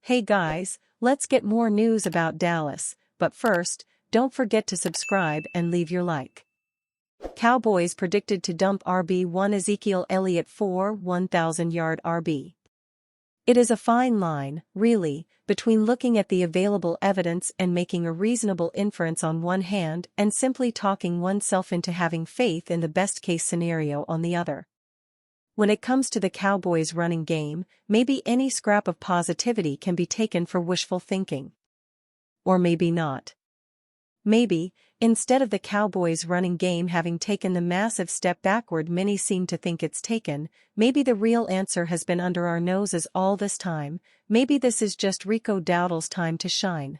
Hey guys, let's get more news about Dallas, but first, don't forget to subscribe and leave your like. Cowboys predicted to dump RB1 Ezekiel Elliott for 1,000-yard RB. It is a fine line, really, between looking at the available evidence and making a reasonable inference on one hand and simply talking oneself into having faith in the best-case scenario on the other. When it comes to the Cowboys' running game, maybe any scrap of positivity can be taken for wishful thinking. Or maybe not. Maybe, instead of the Cowboys' running game having taken the massive step backward many seem to think it's taken, maybe the real answer has been under our noses all this time. Maybe this is just Rico Dowdle's time to shine.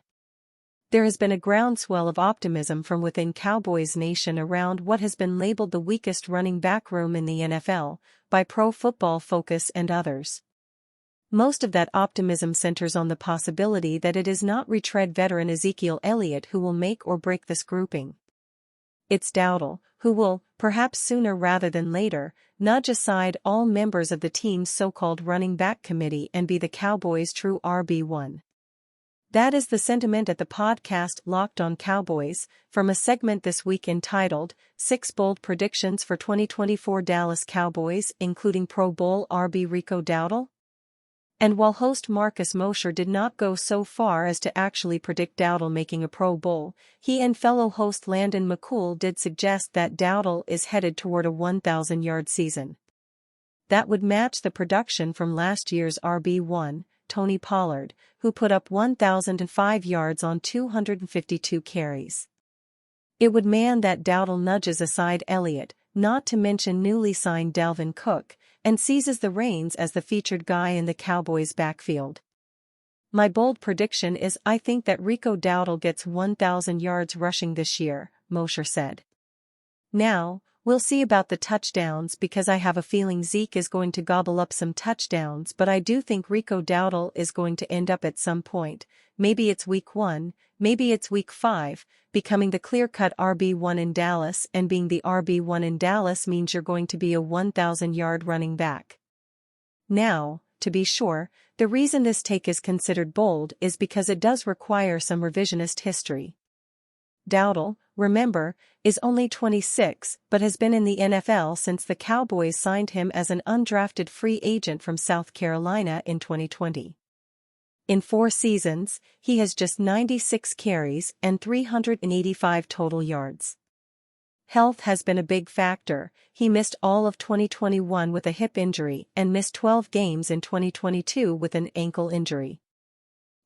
There has been a groundswell of optimism from within Cowboys Nation around what has been labeled the weakest running back room in the NFL, by Pro Football Focus and others. Most of that optimism centers on the possibility that it is not retread veteran Ezekiel Elliott who will make or break this grouping. It's Dowdle, who will, perhaps sooner rather than later, nudge aside all members of the team's so-called running back committee and be the Cowboys' true RB1. That is the sentiment at the podcast Locked on Cowboys, from a segment this week entitled, 6 Bold Predictions for 2024 Dallas Cowboys, including Pro Bowl RB Rico Dowdle. And while host Marcus Mosher did not go so far as to actually predict Dowdle making a Pro Bowl, he and fellow host Landon McCool did suggest that Dowdle is headed toward a 1,000-yard season. That would match the production from last year's RB1, Tony Pollard, who put up 1,005 yards on 252 carries. It would mean that Dowdle nudges aside Elliott, not to mention newly signed Dalvin Cook, and seizes the reins as the featured guy in the Cowboys' backfield. My bold prediction is I think that Rico Dowdle gets 1,000 yards rushing this year, Mosher said. Now, we'll see about the touchdowns because I have a feeling Zeke is going to gobble up some touchdowns, but I do think Rico Dowdle is going to end up at some point, maybe it's week 1, maybe it's week 5, becoming the clear-cut RB1 in Dallas, and being the RB1 in Dallas means you're going to be a 1,000-yard running back. Now, to be sure, the reason this take is considered bold is because it does require some revisionist history. Dowdle, remember, is only 26 but has been in the NFL since the Cowboys signed him as an undrafted free agent from South Carolina in 2020. In 4 seasons, he has just 96 carries and 385 total yards. Health has been a big factor. He missed all of 2021 with a hip injury and missed 12 games in 2022 with an ankle injury.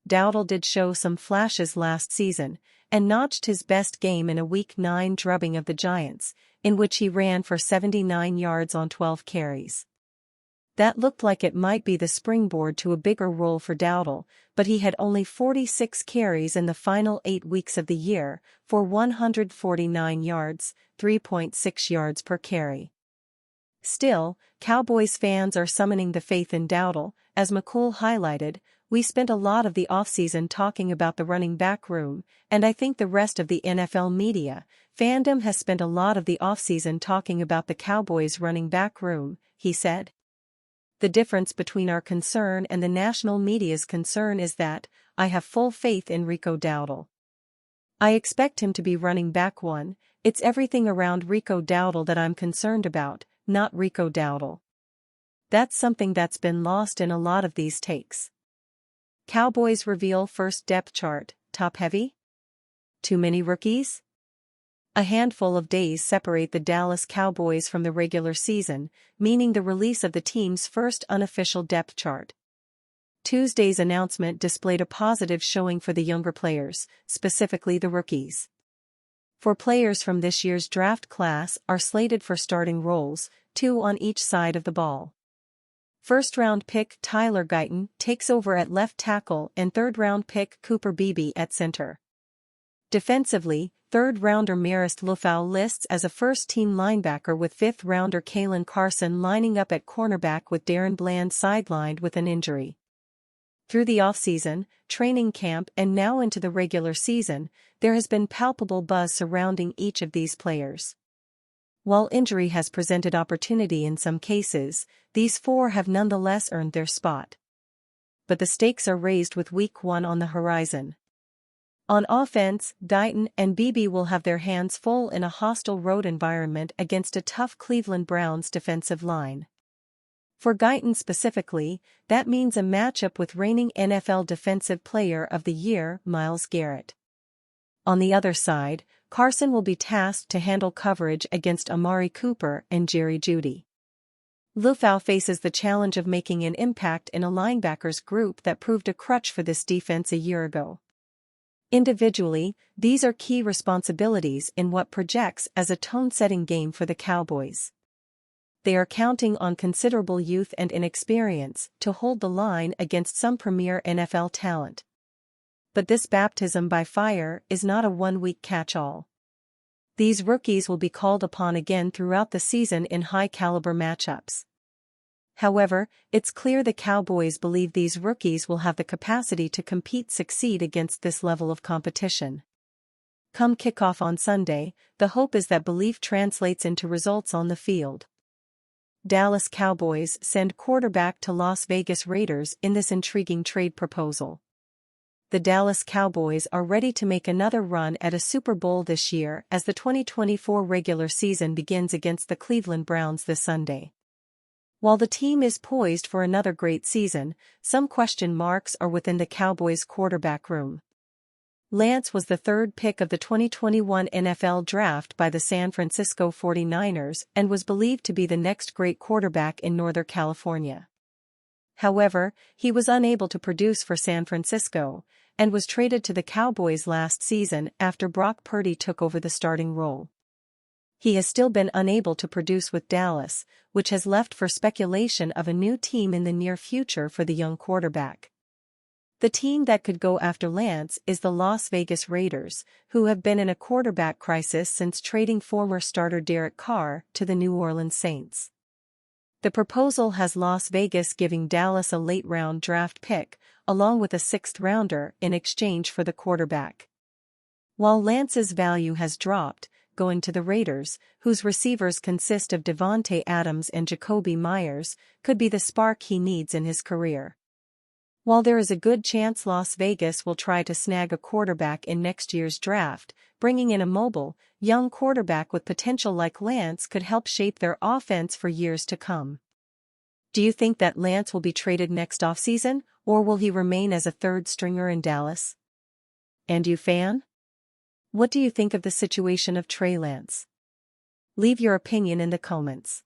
Dowdle did show some flashes last season, and notched his best game in a Week 9 drubbing of the Giants, in which he ran for 79 yards on 12 carries. That looked like it might be the springboard to a bigger role for Dowdle, but he had only 46 carries in the final 8 weeks of the year, for 149 yards, 3.6 yards per carry. Still, Cowboys fans are summoning the faith in Dowdle. As McCool highlighted, we spent a lot of the offseason talking about the running back room, and I think the rest of the NFL media, fandom has spent a lot of the offseason talking about the Cowboys' running back room, he said. The difference between our concern and the national media's concern is that, I have full faith in Rico Dowdle. I expect him to be running back 1, it's everything around Rico Dowdle that I'm concerned about, not Rico Dowdle. That's something that's been lost in a lot of these takes. Cowboys reveal first depth chart, top-heavy? Too many rookies? A handful of days separate the Dallas Cowboys from the regular season, meaning the release of the team's first unofficial depth chart. Tuesday's announcement displayed a positive showing for the younger players, specifically the rookies. 4 players from this year's draft class are slated for starting roles, 2 on each side of the ball. First-round pick Tyler Guyton takes over at left tackle and third-round pick Cooper Beebe at center. Defensively, third-rounder Marist Liufau lists as a first-team linebacker with fifth-rounder Kalen Carson lining up at cornerback with Darren Bland sidelined with an injury. Through the offseason, training camp and now into the regular season, there has been palpable buzz surrounding each of these players. While injury has presented opportunity in some cases, these 4 have nonetheless earned their spot. but the stakes are raised with Week 1 on the horizon. On offense, Guyton and Beebe will have their hands full in a hostile road environment against a tough Cleveland Browns defensive line. For Guyton specifically, that means a matchup with reigning NFL Defensive Player of the Year, Myles Garrett. On the other side, Carson will be tasked to handle coverage against Amari Cooper and Jerry Jeudy. Lufau faces the challenge of making an impact in a linebackers group that proved a crutch for this defense a year ago. Individually, these are key responsibilities in what projects as a tone-setting game for the Cowboys. They are counting on considerable youth and inexperience to hold the line against some premier NFL talent. But this baptism by fire is not a one-week catch-all. These rookies will be called upon again throughout the season in high-caliber matchups. However, it's clear the Cowboys believe these rookies will have the capacity to succeed against this level of competition. Come kickoff on Sunday, the hope is that belief translates into results on the field. Dallas Cowboys send quarterback to Las Vegas Raiders in this intriguing trade proposal. The Dallas Cowboys are ready to make another run at a Super Bowl this year as the 2024 regular season begins against the Cleveland Browns this Sunday. While the team is poised for another great season, some question marks are within the Cowboys' quarterback room. Lance was the third pick of the 2021 NFL Draft by the San Francisco 49ers and was believed to be the next great quarterback in Northern California. However, he was unable to produce for San Francisco, and was traded to the Cowboys last season after Brock Purdy took over the starting role. He has still been unable to produce with Dallas, which has left for speculation of a new team in the near future for the young quarterback. The team that could go after Lance is the Las Vegas Raiders, who have been in a quarterback crisis since trading former starter Derek Carr to the New Orleans Saints. The proposal has Las Vegas giving Dallas a late-round draft pick, along with a sixth-rounder in exchange for the quarterback. While Lance's value has dropped, going to the Raiders, whose receivers consist of Devontae Adams and Jacoby Myers, could be the spark he needs in his career. While there is a good chance Las Vegas will try to snag a quarterback in next year's draft, bringing in a mobile, young quarterback with potential like Lance could help shape their offense for years to come. Do you think that Lance will be traded next offseason, or will he remain as a third stringer in Dallas? And you fan? What do you think of the situation of Trey Lance? Leave your opinion in the comments.